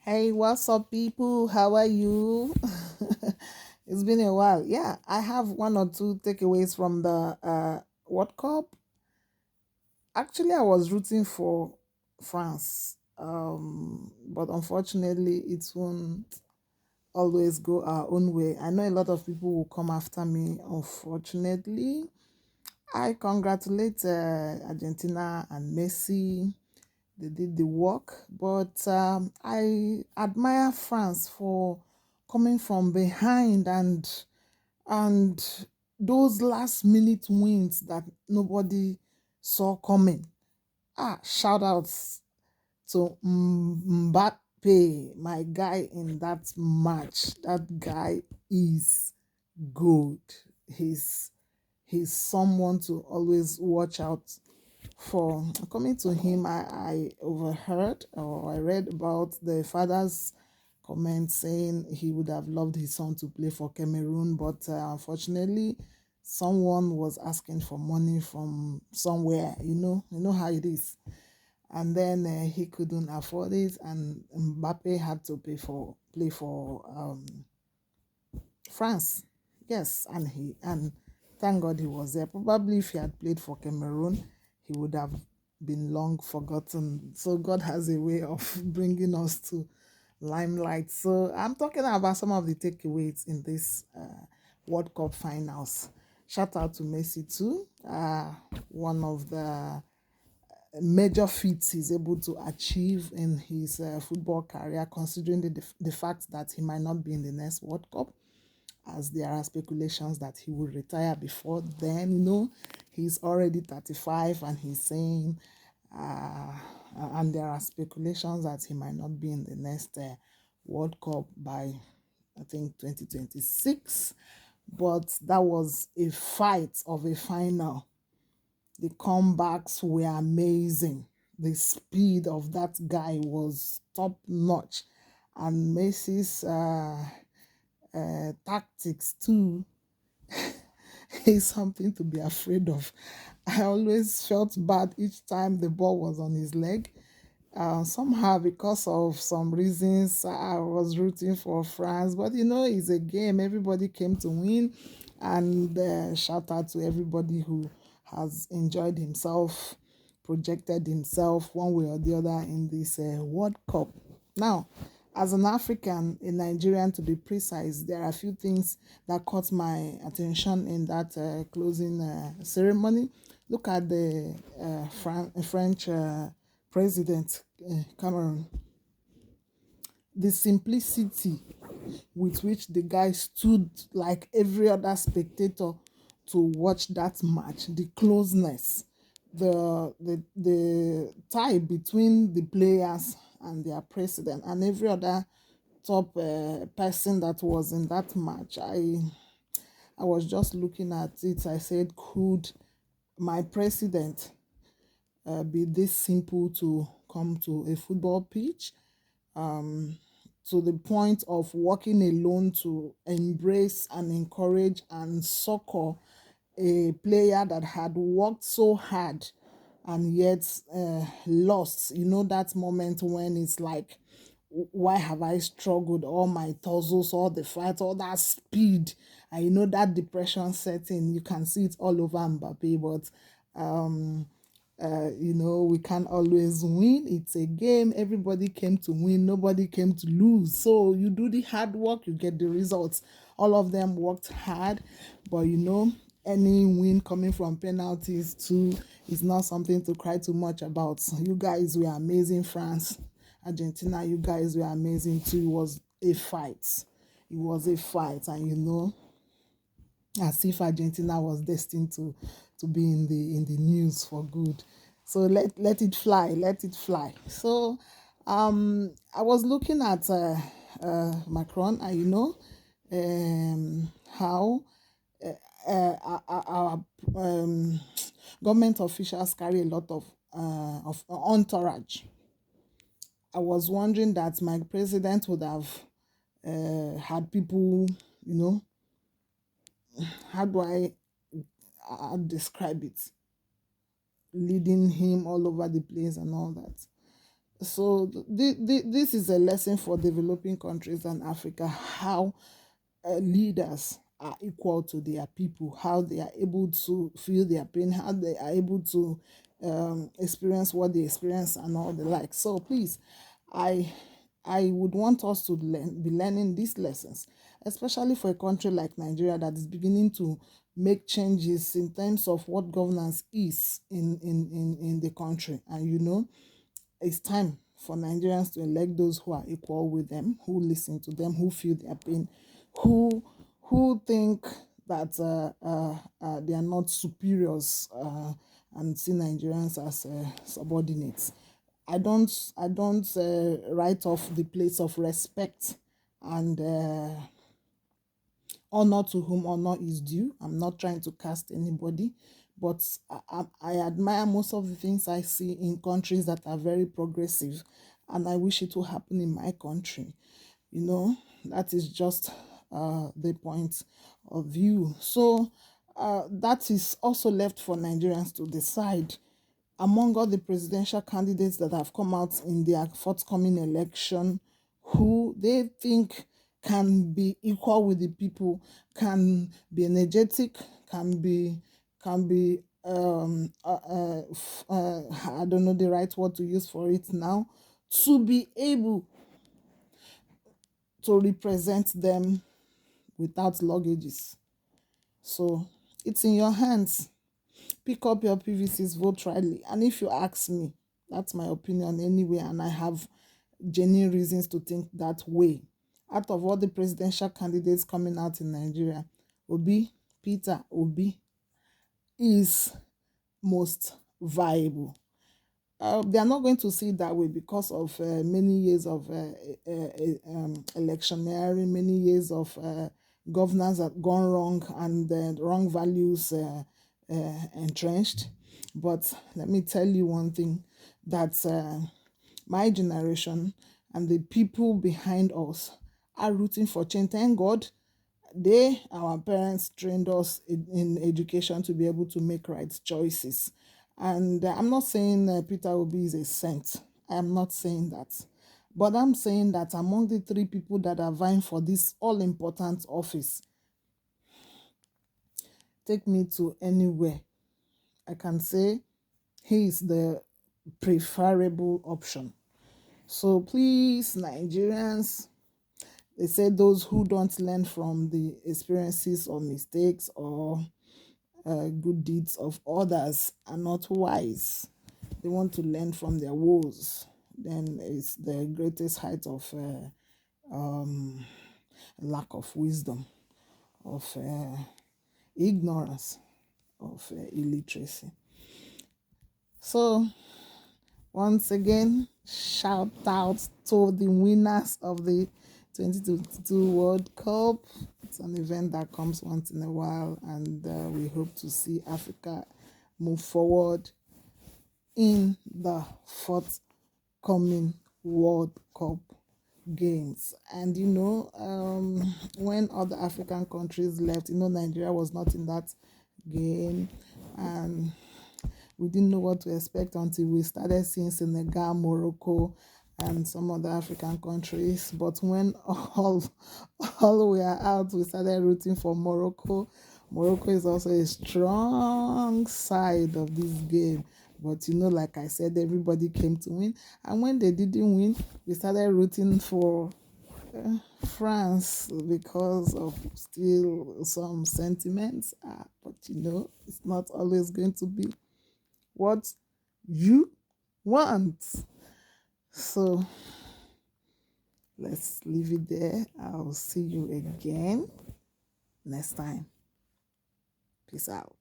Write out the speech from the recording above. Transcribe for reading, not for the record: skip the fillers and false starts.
Hey, what's up, people? How are you? It's been a while. Yeah, I have one or two takeaways from the World Cup. Actually, I was rooting for France, but unfortunately, it won't always go our own way. I know a lot of people will come after me. Unfortunately, I congratulate Argentina and Messi. They did the work, but I admire France for coming from behind and those last minute wins that nobody saw coming. Shout outs to Mbappe, my guy in that match. That guy is good. He's he's someone to always watch out for. Coming to him, I overheard or I read about the father's comment saying he would have loved his son to play for Cameroon, but unfortunately, someone was asking for money from somewhere. You know how it is, and then he couldn't afford it, and Mbappe had to play for France. Yes, and thank God he was there. Probably if he had played for Cameroon, he would have been long forgotten. So God has a way of bringing us to limelight. So I'm talking about some of the takeaways in this World Cup finals. Shout out to Messi too. One of the major feats he's able to achieve in his football career, considering the fact that he might not be in the next World Cup, as there are speculations that he will retire before then. He's already 35 and he's saying, uh, and there are speculations that he might not be in the next World Cup by, I think, 2026. But that was a fight of a final. The comebacks were amazing. The speed of that guy was top notch. And Messi's tactics too is something to be afraid of. I always felt bad each time the ball was on his leg. Somehow, because of some reasons, I was rooting for France, but it's a game. Everybody came to win, and shout out to everybody who has enjoyed himself, projected himself one way or the other in this World Cup. Now, as an African, a Nigerian to be precise, there are a few things that caught my attention in that closing ceremony. Look at the French president, Cameron. The simplicity with which the guy stood like every other spectator to watch that match, the closeness, the tie between the players and their president and every other top person that was in that match. I was just looking at it. I said, could my president be this simple to come to a football pitch, to the point of walking alone to embrace and encourage and succor a player that had worked so hard and yet lost? That moment when it's like, why have I struggled? All my tussles, all the fight, all that speed, and that depression setting. You can see it all over Mbappe, but we can't always win. It's a game. Everybody came to win. Nobody came to lose. So you do the hard work, you get the results. All of them worked hard, but any win coming from penalties too is not something to cry too much about. You guys were amazing, France. Argentina, you guys were amazing too. It was a fight. It was a fight, and as if Argentina was destined to be in the news for good. So let it fly, let it fly. So I was looking at Macron, and how our government officials carry a lot of entourage. I was wondering that my president would have had people, how do I describe it, leading him all over the place and all that. So this is a lesson for developing countries and Africa, how leaders are equal to their people, how they are able to feel their pain, how they are able to experience what they experience and all the like. So please, I I would want us to be learning these lessons, especially for a country like Nigeria that is beginning to make changes in terms of what governance is in the country. And it's time for Nigerians to elect those who are equal with them, who listen to them, who feel their pain, who think that they are not superiors, and see Nigerians as subordinates. I don't write off the place of respect and honor to whom honor is due. I'm not trying to cast anybody, but I admire most of the things I see in countries that are very progressive, and I wish it will happen in my country. That is just the point of view. So that is also left for Nigerians to decide among all the presidential candidates that have come out in their forthcoming election, who they think can be equal with the people, can be energetic, can be I don't know the right word to use for it now, to be able to represent them without luggages. So it's in your hands. Pick up your PVCs, vote rightly. And if you ask me, that's my opinion anyway, and I have genuine reasons to think that way. Out of all the presidential candidates coming out in Nigeria, Peter Obi is most viable. They are not going to see it that way because of many years of electioneering, many years of governance that gone wrong, and the wrong values entrenched. But let me tell you one thing, that my generation and the people behind us are rooting for change. Thank God our parents trained us in education to be able to make right choices. And I'm not saying Peter Obi is a saint. I am not saying that. But I'm saying that among the three people that are vying for this all important office, take me to anywhere, I can say he is the preferable option. So please, Nigerians, they say those who don't learn from the experiences or mistakes or good deeds of others are not wise. They want to learn from their woes. Then it's the greatest height of lack of wisdom, of ignorance, of illiteracy. So, once again, shout out to the winners of the 2022 World Cup. It's an event that comes once in a while, and we hope to see Africa move forward in the forthcoming World Cup games. And when other African countries left, Nigeria was not in that game, and we didn't know what to expect until we started seeing Senegal, Morocco, and some other African countries. But when all we are out, we started rooting for Morocco. Morocco is also a strong side of this game. But like I said, everybody came to win. And when they didn't win, we started rooting for France because of still some sentiments. But it's not always going to be what you want. So let's leave it there. I'll see you again next time. Peace out.